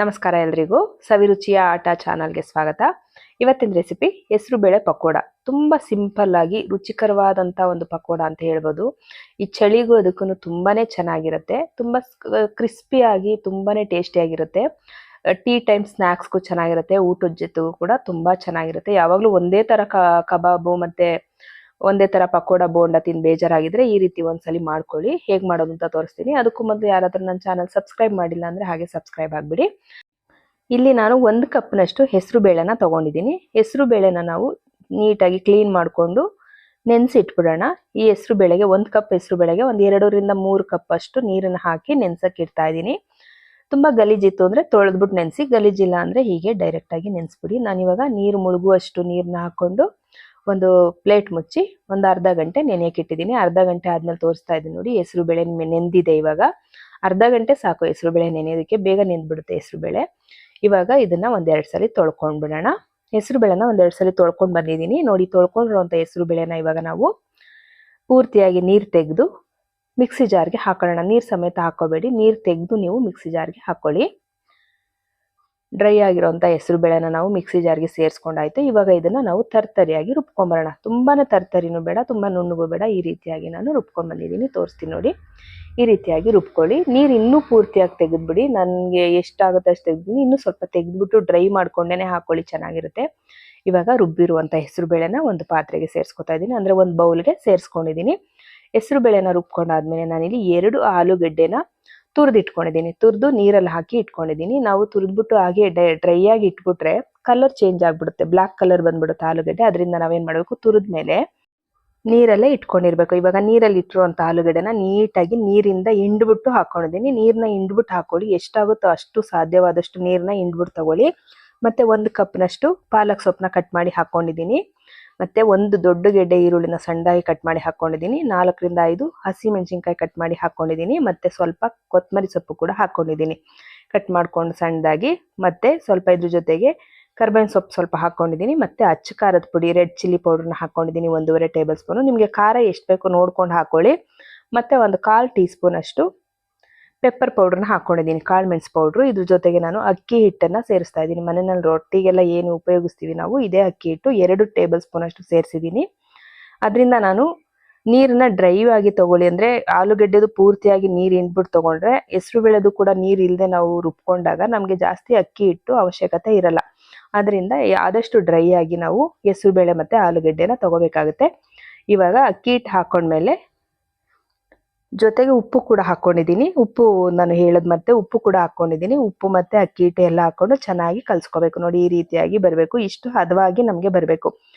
ನಮಸ್ಕಾರ ಎಲ್ರಿಗೂ ಸವಿರುಚಿಯ ಆಟ ಚಾನಲ್ಗೆ ಸ್ವಾಗತ. ಇವತ್ತಿನ ರೆಸಿಪಿ ಹೆಸರು ಬೇಳೆ ಪಕೋಡ. ತುಂಬಾ ಸಿಂಪಲ್ ಆಗಿ ರುಚಿಕರವಾದಂತ ಒಂದು ಪಕೋಡ ಅಂತ ಹೇಳ್ಬೋದು. ಈ ಚಳಿಗೂ ಅದಕ್ಕೂ ತುಂಬಾನೇ ಚೆನ್ನಾಗಿರುತ್ತೆ. ತುಂಬಾ ಕ್ರಿಸ್ಪಿ ಆಗಿ ತುಂಬಾನೇ ಟೇಸ್ಟಿ ಆಗಿರುತ್ತೆ. ಟೀ ಟೈಮ್ ಸ್ನಾಕ್ಸ್ಗೂ ಚೆನ್ನಾಗಿರುತ್ತೆ. ಊಟದ ಜೊತೆಗೂ ಕೂಡ ತುಂಬಾ ಚೆನ್ನಾಗಿರುತ್ತೆ. ಯಾವಾಗ್ಲೂ ಒಂದೇ ತರ ಕಬಾಬು ಮತ್ತೆ ಒಂದೇ ತರ ಪಕೋಡ ಬೋಂಡ ತಿಂದು ಬೇಜಾರಾಗಿದ್ರೆ ಈ ರೀತಿ ಒಂದ್ಸಲಿ ಮಾಡ್ಕೊಳ್ಳಿ. ಹೇಗ್ ಮಾಡೋದು ಅಂತ ತೋರಿಸ್ತೀನಿ. ಅದಕ್ಕೂ ಮೊದಲು ಯಾರಾದ್ರೂ ನನ್ನ ಚಾನಲ್ ಸಬ್ಸ್ಕ್ರೈಬ್ ಮಾಡಿಲ್ಲ ಅಂದ್ರೆ ಹಾಗೆ ಸಬ್ಸ್ಕ್ರೈಬ್ ಆಗ್ಬಿಡಿ. ಇಲ್ಲಿ ನಾನು 1 ಕಪ್ನಷ್ಟು ಹೆಸರು ಬೇಳೆನ ತಗೊಂಡಿದ್ದೀನಿ. ಹೆಸರು ಬೇಳೆನ ನಾವು ನೀಟಾಗಿ ಕ್ಲೀನ್ ಮಾಡಿಕೊಂಡು ನೆನೆಸಿ ಇಟ್ಬಿಡೋಣ. ಈ ಹೆಸರು ಬೇಳೆಗೆ 1 ಕಪ್ ಹೆಸರು ಬೇಳೆಗೆ ಒಂದು 2 ರಿಂದ 3 ಕಪ್ ಅಷ್ಟು ನೀರನ್ನು ಹಾಕಿ ನೆನೆಸಕ್ಕೆ ಇಡ್ತಾ ಇದ್ದೀನಿ. ತುಂಬಾ ಗಲೀಜಿತ್ತು ಅಂದ್ರೆ ತೊಳೆದ್ಬಿಟ್ಟು ನೆನೆಸಿ, ಗಲೀಜಿಲ್ಲ ಅಂದ್ರೆ ಹೀಗೆ ಡೈರೆಕ್ಟ್ ಆಗಿ ನೆನೆಸ್ಬಿಡಿ. ನಾನಿವಾಗ ನೀರು ಮುಳುಗುವಷ್ಟು ನೀರನ್ನ ಹಾಕೊಂಡು ಒಂದು ಪ್ಲೇಟ್ ಮುಚ್ಚಿ ಒಂದು ಅರ್ಧ ಗಂಟೆ ನೆನೆಯಕ್ಕೆ ಇಟ್ಟಿದ್ದೀನಿ. ಅರ್ಧ ಗಂಟೆ ಆದ್ಮೇಲೆ ತೋರಿಸ್ತಾ ಇದ್ದೀನಿ ನೋಡಿ, ಹೆಸರು ಬೇಳೆ ನೆಂದಿದೆ. ಇವಾಗ ಅರ್ಧ ಗಂಟೆ ಸಾಕು ಹೆಸರು ಬೇಳೆ ನೆನೆಯೋದಕ್ಕೆ, ಬೇಗ ನೆಂದ್ಬಿಡುತ್ತೆ ಹೆಸರು ಬೇಳೆ. ಇವಾಗ ಇದನ್ನ ಒಂದೆರಡು ಸಲ ತೊಳ್ಕೊಂಡ್ ಬಿಡೋಣ. ಹೆಸರು ಬೇಳೆನ ಒಂದೆರಡು ಸಲ ತೊಳ್ಕೊಂಡ್ ಬಂದಿದ್ದೀನಿ ನೋಡಿ. ತೊಳ್ಕೊಂಡಿರುವಂತ ಹೆಸರು ಬೇಳೆನ ಇವಾಗ ನಾವು ಪೂರ್ತಿಯಾಗಿ ನೀರು ತೆಗೆದು ಮಿಕ್ಸಿ ಜಾರ್ಗೆ ಹಾಕೊಳ್ಳೋಣ. ನೀರು ಸಮೇತ ಹಾಕೋಬೇಡಿ, ನೀರು ತೆಗೆದು ನೀವು ಮಿಕ್ಸಿ ಜಾರ್ಗೆ ಹಾಕೊಳ್ಳಿ. ಡ್ರೈ ಆಗಿರೋಂಥ ಹೆಸರು ಬೇಳೆನ ನಾವು ಮಿಕ್ಸಿ ಜಾರ್ಗೆ ಸೇರಿಸ್ಕೊಂಡಾಯ್ತು. ಇವಾಗ ಇದನ್ನ ನಾವು ತರ್ತರಿಯಾಗಿ ರುಬ್ಕೊಂಬರೋಣ. ತುಂಬಾನೇ ತರ್ತರಿನೂ ಬೇಡ, ತುಂಬಾ ನುಣ್ಣಗೂ ಬೇಡ. ಈ ರೀತಿಯಾಗಿ ನಾನು ರುಬ್ಕೊಂಡ್ ಬಂದಿದ್ದೀನಿ, ತೋರಿಸ್ತೀನಿ ನೋಡಿ. ಈ ರೀತಿಯಾಗಿ ರುಬ್ಕೊಳ್ಳಿ. ನೀರು ಇನ್ನೂ ಪೂರ್ತಿಯಾಗಿ ತೆಗೆದ್ಬಿಡಿ. ನನಗೆ ಎಷ್ಟಾಗುತ್ತೆ ಅಷ್ಟು ತೆಗೆದಿದ್ದೀನಿ. ಇನ್ನೂ ಸ್ವಲ್ಪ ತೆಗೆದ್ಬಿಟ್ಟು ಡ್ರೈ ಮಾಡ್ಕೊಂಡೇನೆ ಹಾಕೊಳ್ಳಿ, ಚೆನ್ನಾಗಿರುತ್ತೆ. ಇವಾಗ ರುಬ್ಬಿರುವಂಥ ಹೆಸರು ಬೇಳೆನ ಒಂದು ಪಾತ್ರೆಗೆ ಸೇರಿಸ್ಕೊತಾ ಇದ್ದೀನಿ, ಅಂದ್ರೆ ಒಂದು ಬೌಲ್ಗೆ ಸೇರಿಸ್ಕೊಂಡಿದ್ದೀನಿ. ಹೆಸರು ಬೇಳೆನ ರುಬ್ಕೊಂಡಾದ್ಮೇಲೆ ನಾನಿಲ್ಲಿ 2 ಆಲೂಗಡ್ಡೆನ ತುರಿದಿಟ್ಕೊಂಡಿದ್ದೀನಿ. ತುರಿದು ನೀರಲ್ಲಿ ಹಾಕಿ ಇಟ್ಕೊಂಡಿದ್ದೀನಿ. ನಾವು ತುರಿದ್ಬಿಟ್ಟು ಹಾಗೆ ಡ್ರೈ ಆಗಿ ಇಟ್ಬಿಟ್ರೆ ಕಲರ್ ಚೇಂಜ್ ಆಗ್ಬಿಡುತ್ತೆ, ಬ್ಲಾಕ್ ಕಲರ್ ಬಂದ್ಬಿಡುತ್ತೆ ಆಲೂಗಡ್ಡೆ. ಅದರಿಂದ ನಾವೇನ್ ಮಾಡಬೇಕು, ತುರಿದ್ಮೇಲೆ ನೀರಲ್ಲೇ ಇಟ್ಕೊಂಡಿರ್ಬೇಕು. ಇವಾಗ ನೀರಲ್ಲಿ ಇಟ್ಟಿರುವಂತ ಆಲೂಗಡ್ಡೆನ ನೀಟಾಗಿ ನೀರಿಂದ ಹಿಂಡ್ಬಿಟ್ಟು ಹಾಕೊಂಡಿದ್ದೀನಿ. ನೀರನ್ನ ಹಿಂಡ್ಬಿಟ್ಟು ಹಾಕೊಳ್ಳಿ. ಎಷ್ಟಾಗುತ್ತೋ ಅಷ್ಟು ಸಾಧ್ಯವಾದಷ್ಟು ನೀರನ್ನ ಹಿಂಡ್ಬಿಟ್ಟು ತಗೊಳ್ಳಿ. ಮತ್ತೆ 1 ಕಪ್ನಷ್ಟು ಪಾಲಕ್ ಸೊಪ್ಪನ್ನ ಕಟ್ ಮಾಡಿ ಹಾಕೊಂಡಿದ್ದೀನಿ. ಮತ್ತೆ ಒಂದು ದೊಡ್ಡ ಗೆಡ್ಡೆ ಈರುಳ್ಳಿನ ಸಣ್ಣದಾಗಿ ಕಟ್ ಮಾಡಿ ಹಾಕೊಂಡಿದ್ದೀನಿ. 4 ರಿಂದ 5 ಹಸಿ ಮೆಣಸಿನ್ಕಾಯಿ ಕಟ್ ಮಾಡಿ ಹಾಕೊಂಡಿದ್ದೀನಿ. ಮತ್ತೆ ಸ್ವಲ್ಪ ಕೊತ್ತಂಬರಿ ಸೊಪ್ಪು ಕೂಡ ಹಾಕೊಂಡಿದ್ದೀನಿ, ಕಟ್ ಮಾಡ್ಕೊಂಡು ಸಣ್ಣದಾಗಿ. ಮತ್ತೆ ಸ್ವಲ್ಪ ಇದ್ರ ಜೊತೆಗೆ ಕರ್ಬೇವಿನ ಸೊಪ್ಪು ಸ್ವಲ್ಪ ಹಾಕೊಂಡಿದ್ದೀನಿ. ಮತ್ತೆ ಅಚ್ಚ ಖಾರದ ಪುಡಿ ರೆಡ್ ಚಿಲ್ಲಿ ಪೌಡರ್ನ ಹಾಕೊಂಡಿದ್ದೀನಿ, 1.5 ಟೇಬಲ್ ಸ್ಪೂನು. ನಿಮಗೆ ಖಾರ ಎಷ್ಟು ಬೇಕೋ ನೋಡ್ಕೊಂಡು ಹಾಕೊಳ್ಳಿ. ಮತ್ತೆ ಒಂದು 1/4 ಟೀ ಸ್ಪೂನ್ ಅಷ್ಟು ಪೆಪ್ಪರ್ ಪೌಡರ್ನ ಹಾಕೊಂಡಿದ್ದೀನಿ, ಕಾಳು ಮೆಣಸು ಪೌಡ್ರು. ಇದ್ರ ಜೊತೆಗೆ ನಾನು ಅಕ್ಕಿ ಹಿಟ್ಟನ್ನ ಸೇರಿಸ್ತಾ ಇದ್ದೀನಿ. ಮನೆಯಲ್ಲಿ ರೊಟ್ಟಿಗೆಲ್ಲ ಏನು ಉಪಯೋಗಿಸ್ತೀವಿ ನಾವು, ಇದೇ ಅಕ್ಕಿ ಹಿಟ್ಟು 2 ಟೇಬಲ್ ಸ್ಪೂನ್ ಅಷ್ಟು ಸೇರಿಸಿದ್ದೀನಿ. ಅದರಿಂದ ನಾನು ನೀರನ್ನ ಡ್ರೈ ಆಗಿ ತಗೊಳ್ಳಿ. ಅಂದ್ರೆ ಆಲೂಗಡ್ಡೆದು ಪೂರ್ತಿಯಾಗಿ ನೀರು ಹಿಂಡ್ಬಿಟ್ಟು ತಗೊಂಡ್ರೆ ಹೆಸರು ಬೇಳೆದು ಕೂಡ ನೀರು ಇಲ್ಲದೆ ನಾವು ರುಬ್ಕೊಂಡಾಗ ನಮಗೆ ಜಾಸ್ತಿ ಅಕ್ಕಿ ಹಿಟ್ಟು ಅವಶ್ಯಕತೆ ಇರಲ್ಲ. ಅದರಿಂದ ಆದಷ್ಟು ಡ್ರೈ ಆಗಿ ನಾವು ಹೆಸರು ಬೇಳೆ ಮತ್ತೆ ಆಲೂಗಡ್ಡೆನ ತಗೋಬೇಕಾಗುತ್ತೆ. ಇವಾಗ ಅಕ್ಕಿ ಹಿಟ್ಟು ಹಾಕೊಂಡ್ಮೇಲೆ ಜೊತೆಗೆ ಉಪ್ಪು ಕೂಡ ಹಾಕೊಂಡಿದ್ದೀನಿ. ಉಪ್ಪು ನಾನು ಹೇಳದ್ ಮತ್ತೆ ಉಪ್ಪು ಕೂಡ ಹಾಕೊಂಡಿದ್ದೀನಿ. ಉಪ್ಪು ಮತ್ತೆ ಅಕ್ಕಿ ಹಿಟ್ಟು ಎಲ್ಲ ಹಾಕೊಂಡು ಚೆನ್ನಾಗಿ ಕಲ್ಸ್ಕೋಬೇಕು ನೋಡಿ. ಈ ರೀತಿಯಾಗಿ ಬರಬೇಕು, ಇಷ್ಟು ಹದವಾಗಿ ನಮಗೆ ಬರಬೇಕು.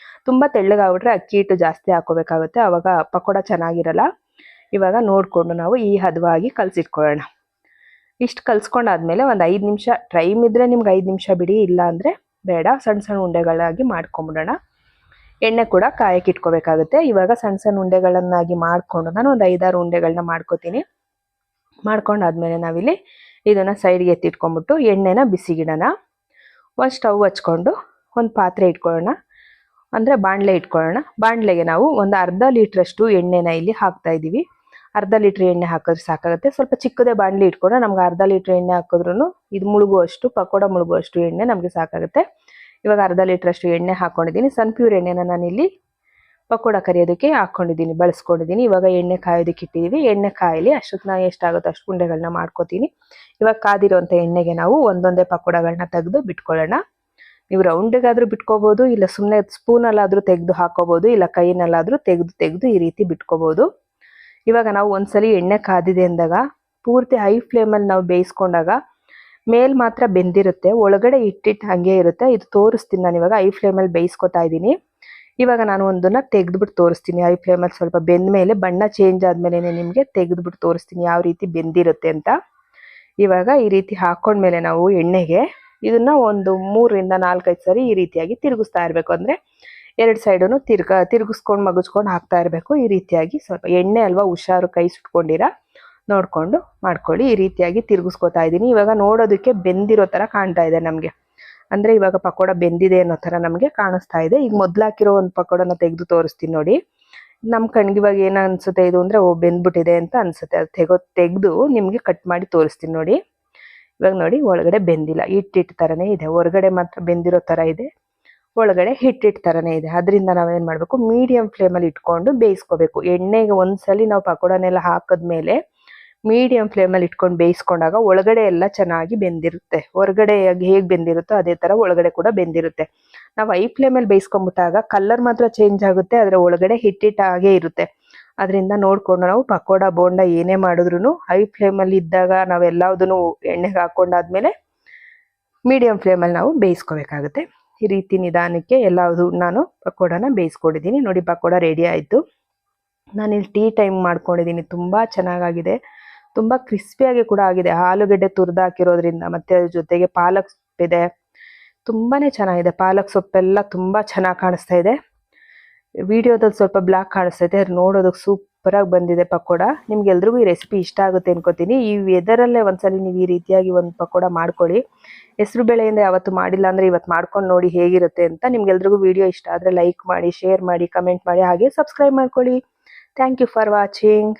ತುಂಬಾ ತೆಳ್ಳಗಾಗ್ಬಿಟ್ರೆ ಅಕ್ಕಿ ಹಿಟ್ಟು ಜಾಸ್ತಿ ಹಾಕೋಬೇಕಾಗುತ್ತೆ, ಅವಾಗ ಪಕೋಡ ಚೆನ್ನಾಗಿರಲ್ಲ. ಇವಾಗ ನೋಡ್ಕೊಂಡು ನಾವು ಈ ಹದವಾಗಿ ಕಲ್ಸಿಟ್ಕೊಳ್ಳೋಣ. ಇಷ್ಟು ಕಲ್ಸ್ಕೊಂಡಾದ್ಮೇಲೆ ಒಂದು 5 ನಿಮಿಷ, ಟೈಮ್ ಇದ್ರೆ ನಿಮ್ಗೆ 5 ನಿಮಿಷ ಬಿಡಿ, ಇಲ್ಲ ಅಂದ್ರೆ ಬೇಡ. ಸಣ್ಣ ಸಣ್ಣ ಉಂಡೆಗಳಾಗಿ ಮಾಡ್ಕೊಂಬಿಡೋಣ. ಎಣ್ಣೆ ಕೂಡ ಕಾಯಕ್ಕೆ ಇಟ್ಕೋಬೇಕಾಗುತ್ತೆ. ಇವಾಗ ಸಣ್ಣ ಸಣ್ಣ ಉಂಡೆಗಳನ್ನಾಗಿ ಮಾಡ್ಕೊಂಡು ನಾನು ಒಂದು 5-6 ಉಂಡೆಗಳನ್ನ ಮಾಡ್ಕೋತೀನಿ. ಮಾಡ್ಕೊಂಡಾದ್ಮೇಲೆ ನಾವಿಲ್ಲಿ ಇದನ್ನ ಸೈಡ್ಗೆ ಎತ್ತಿಟ್ಕೊಂಡ್ಬಿಟ್ಟು ಎಣ್ಣೆನ ಬಿಸಿಗಿಡೋಣ. ಒಂದು ಸ್ಟವ್ ಹಚ್ಕೊಂಡು ಒಂದು ಪಾತ್ರೆ ಇಟ್ಕೊಳ್ಳೋಣ, ಅಂದ್ರೆ ಬಾಣಲೆ ಇಟ್ಕೊಳ್ಳೋಣ. ಬಾಣಲೆಗೆ ನಾವು ಒಂದು ಅರ್ಧ ಲೀಟ್ರಷ್ಟು ಎಣ್ಣೆನ ಇಲ್ಲಿ ಹಾಕ್ತಾ ಇದ್ದೀವಿ. ಅರ್ಧ ಲೀಟ್ರ್ ಎಣ್ಣೆ ಹಾಕಿದ್ರೆ ಸಾಕಾಗುತ್ತೆ. ಸ್ವಲ್ಪ ಚಿಕ್ಕದೇ ಬಾಣಲೆ ಇಟ್ಕೊಂಡ್ರೆ ನಮ್ಗೆ ಅರ್ಧ ಲೀಟ್ರ್ ಎಣ್ಣೆ ಹಾಕಿದ್ರು ಇದು ಮುಳುಗುವಷ್ಟು, ಪಕೋಡ ಮುಳುಗುವಷ್ಟು ಎಣ್ಣೆ ನಮಗೆ ಸಾಕಾಗುತ್ತೆ. ಇವಾಗ ಅರ್ಧ ಲೀಟ್ರಷ್ಟು ಎಣ್ಣೆ ಹಾಕೊಂಡಿದ್ದೀನಿ. ಸನ್ಪ್ಯೂರ್ ಎಣ್ಣೆನ ನಾನಿಲ್ಲಿ ಪಕೋಡ ಕರಿಯೋದಕ್ಕೆ ಹಾಕೊಂಡಿದ್ದೀನಿ, ಬಳಸ್ಕೊಂಡಿದ್ದೀನಿ. ಇವಾಗ ಎಣ್ಣೆ ಕಾಯೋದಕ್ಕೆ ಇಟ್ಟಿದ್ದೀವಿ. ಎಣ್ಣೆ ಕಾಯಲಿ, ಅಷ್ಟಕ್ಕೆ ನಾನು ಎಷ್ಟಾಗುತ್ತೋ ಅಷ್ಟು ಉಂಡೆಗಳನ್ನ ಮಾಡ್ಕೋತೀನಿ. ಇವಾಗ ಕಾದಿರುವಂಥ ಎಣ್ಣೆಗೆ ನಾವು ಒಂದೊಂದೇ ಪಕೋಡಗಳನ್ನ ತೆಗೆದು ಬಿಟ್ಕೊಳ್ಳೋಣ. ನೀವು ರೌಂಡಿಗಾದ್ರೂ ಬಿಟ್ಕೋಬಹುದು, ಇಲ್ಲ ಸುಮ್ಮನೆ ಸ್ಪೂನಲ್ಲಾದ್ರೂ ತೆಗೆದು ಹಾಕೋಬಹುದು, ಇಲ್ಲ ಕೈನಲ್ಲಾದ್ರೂ ತೆಗೆದು ಈ ರೀತಿ ಬಿಟ್ಕೋಬಹುದು. ಇವಾಗ ನಾವು ಒಂದ್ಸಲಿ ಎಣ್ಣೆ ಕಾದಿದೆ ಅಂದಾಗ ಪೂರ್ತಿ ಹೈ ಫ್ಲೇಮಲ್ಲಿ ನಾವು ಬೇಯಿಸ್ಕೊಂಡಾಗ ಮೇಲ್ ಮಾತ್ರ ಬೆಂದಿರುತ್ತೆ, ಒಳಗಡೆ ಇಟ್ಟಿಟ್ಟು ಹಂಗೆ ಇರುತ್ತೆ. ಇದು ತೋರಿಸ್ತೀನಿ ನಾನು. ಇವಾಗ ಹೈ ಫ್ಲೇಮಲ್ಲಿ ಬೇಯಿಸ್ಕೊತಾ ಇದ್ದೀನಿ. ಇವಾಗ ನಾನು ಒಂದನ್ನ ತೆಗೆದ್ಬಿಟ್ಟು ತೋರಿಸ್ತೀನಿ. ಹೈ ಫ್ಲೇಮಲ್ಲಿ ಸ್ವಲ್ಪ ಬೆಂದ ಮೇಲೆ, ಬಣ್ಣ ಚೇಂಜ್ ಆದ್ಮೇಲೆ ನಿಮಗೆ ತೆಗೆದ್ಬಿಟ್ಟು ತೋರಿಸ್ತೀನಿ ಯಾವ ರೀತಿ ಬೆಂದಿರುತ್ತೆ ಅಂತ. ಇವಾಗ ಈ ರೀತಿ ಹಾಕೊಂಡ್ಮೇಲೆ ನಾವು ಎಣ್ಣೆಗೆ ಇದನ್ನ ಒಂದು 3 ರಿಂದ 4-5 ಸರಿ ಈ ರೀತಿಯಾಗಿ ತಿರುಗಿಸ್ತಾ ಇರಬೇಕು. ಅಂದ್ರೆ 2 ಸೈಡನ್ನು ತಿರುಗಿಸ್ಕೊಂಡು ಮಗುಚ್ಕೊಂಡು ಹಾಕ್ತಾ ಇರಬೇಕು. ಈ ರೀತಿಯಾಗಿ ಸ್ವಲ್ಪ ಎಣ್ಣೆ ಅಲ್ವಾ, ಹುಷಾರು, ಕೈ ಸುಟ್ಕೊಂಡಿರ ನೋಡ್ಕೊಂಡು ಮಾಡ್ಕೊಳ್ಳಿ. ಈ ರೀತಿಯಾಗಿ ತಿರುಗಿಸ್ಕೊತಾ ಇದ್ದೀನಿ. ಇವಾಗ ನೋಡೋದಕ್ಕೆ ಬೆಂದಿರೋ ತರ ಕಾಣ್ತಾ ಇದೆ ನಮ್ಗೆ, ಅಂದ್ರೆ ಇವಾಗ ಪಕೋಡ ಬೆಂದಿದೆ ಅನ್ನೋ ತರ ನಮ್ಗೆ ಕಾಣಿಸ್ತಾ ಇದೆ. ಈಗ ಮೊದ್ಲು ಹಾಕಿರೋ ಒಂದು ಪಕೋಡನ ತೆಗೆದು ತೋರಿಸ್ತೀನಿ ನೋಡಿ. ನಮ್ ಕಣ್ಗೆ ಇವಾಗ ಏನ ಅನ್ಸುತ್ತೆ ಇದು ಅಂದ್ರೆ ಬೆಂದ್ಬಿಟ್ಟಿದೆ ಅಂತ ಅನ್ಸುತ್ತೆ. ಅದು ತೆಗೆದು ನಿಮ್ಗೆ ಕಟ್ ಮಾಡಿ ತೋರಿಸ್ತೀನಿ ನೋಡಿ. ಇವಾಗ ನೋಡಿ ಒಳಗಡೆ ಬೆಂದಿಲ್ಲ, ಹಿಟ್ಟಿಟ್ಟು ಥರನೇ ಇದೆ. ಹೊರಗಡೆ ಮಾತ್ರ ಬೆಂದಿರೋ ಥರ ಇದೆ, ಒಳಗಡೆ ಹಿಟ್ಟಿಟ್ಟು ಥರನೇ ಇದೆ. ಅದರಿಂದ ನಾವೇನು ಮಾಡಬೇಕು, ಮೀಡಿಯಂ ಫ್ಲೇಮಲ್ಲಿ ಇಟ್ಕೊಂಡು ಬೇಯಿಸ್ಕೋಬೇಕು. ಎಣ್ಣೆಗೆ ಒಂದ್ಸಲಿ ನಾವು ಪಕೋಡನೆಲ್ಲ ಹಾಕಿದ್ಮೇಲೆ ಮೀಡಿಯಂ ಫ್ಲೇಮಲ್ಲಿ ಇಟ್ಕೊಂಡು ಬೇಯಿಸ್ಕೊಂಡಾಗ ಒಳಗಡೆ ಎಲ್ಲ ಚೆನ್ನಾಗಿ ಬೆಂದಿರುತ್ತೆ. ಹೊರಗಡೆ ಹೇಗೆ ಬೆಂದಿರುತ್ತೋ ಅದೇ ಥರ ಒಳಗಡೆ ಕೂಡ ಬೆಂದಿರುತ್ತೆ. ನಾವು ಹೈ ಫ್ಲೇಮಲ್ಲಿ ಬೇಯಿಸ್ಕೊಂಡ್ಬಿಟ್ಟಾಗ ಕಲರ್ ಮಾತ್ರ ಚೇಂಜ್ ಆಗುತ್ತೆ, ಆದರೆ ಒಳಗಡೆ ಹಿಟ್ಟಿಟ್ಟಾಗೇ ಇರುತ್ತೆ. ಅದರಿಂದ ನೋಡಿಕೊಂಡು ನಾವು ಪಕೋಡ ಬೋಂಡ ಏನೇ ಮಾಡಿದ್ರು ಹೈ ಫ್ಲೇಮಲ್ಲಿ ಇದ್ದಾಗ ನಾವೆಲ್ಲದನ್ನು ಎಣ್ಣೆಗೆ ಹಾಕ್ಕೊಂಡಾದ್ಮೇಲೆ ಮೀಡಿಯಂ ಫ್ಲೇಮಲ್ಲಿ ನಾವು ಬೇಯಿಸ್ಕೋಬೇಕಾಗುತ್ತೆ. ಈ ರೀತಿ ನಿಧಾನಕ್ಕೆ ಎಲ್ಲದು ನಾನು ಪಕೋಡನ ಬೇಯಿಸ್ಕೊಂಡಿದ್ದೀನಿ. ನೋಡಿ ಪಕೋಡ ರೆಡಿ ಆಯಿತು. ನಾನಿಲ್ಲಿ ಟೀ ಟೈಮ್ ಮಾಡ್ಕೊಂಡಿದ್ದೀನಿ. ತುಂಬ ಚೆನ್ನಾಗಾಗಿದೆ, ತುಂಬ ಕ್ರಿಸ್ಪಿಯಾಗಿ ಕೂಡ ಆಗಿದೆ. ಆಲೂಗಡ್ಡೆ ತುರಿದು ಹಾಕಿರೋದ್ರಿಂದ, ಮತ್ತು ಅದ್ರ ಜೊತೆಗೆ ಪಾಲಕ್ ಸೊಪ್ಪಿದೆ, ತುಂಬಾ ಚೆನ್ನಾಗಿದೆ. ಪಾಲಕ್ ಸೊಪ್ಪೆಲ್ಲ ತುಂಬ ಚೆನ್ನಾಗಿ ಕಾಣಿಸ್ತಾ ಇದೆ. ವಿಡಿಯೋದಲ್ಲಿ ಸ್ವಲ್ಪ ಬ್ಲಾಕ್ ಕಾಣಿಸ್ತಾ ಇದೆ, ಅದು ನೋಡೋದಕ್ಕೆ ಸೂಪರಾಗಿ ಬಂದಿದೆ ಪಕೋಡ. ನಿಮ್ಗೆಲ್ರಿಗೂ ಈ ರೆಸಿಪಿ ಇಷ್ಟ ಆಗುತ್ತೆ ಅನ್ಕೋತೀನಿ. ಈ ವೆದರಲ್ಲೇ ಒಂದ್ಸಲಿ ನೀವು ಈ ರೀತಿಯಾಗಿ ಒಂದು ಪಕೋಡ ಮಾಡ್ಕೊಳ್ಳಿ. ಹೆಸರು ಬೇಳೆಯಿಂದ ಯಾವತ್ತು ಮಾಡಿಲ್ಲ ಅಂದರೆ ಇವತ್ತು ಮಾಡ್ಕೊಂಡು ನೋಡಿ ಹೇಗಿರುತ್ತೆ ಅಂತ. ನಿಮ್ಗೆಲ್ರಿಗೂ ವಿಡಿಯೋ ಇಷ್ಟ ಆದರೆ ಲೈಕ್ ಮಾಡಿ, ಶೇರ್ ಮಾಡಿ, ಕಮೆಂಟ್ ಮಾಡಿ, ಹಾಗೆ ಸಬ್ಸ್ಕ್ರೈಬ್ ಮಾಡ್ಕೊಳ್ಳಿ. Thank you for watching.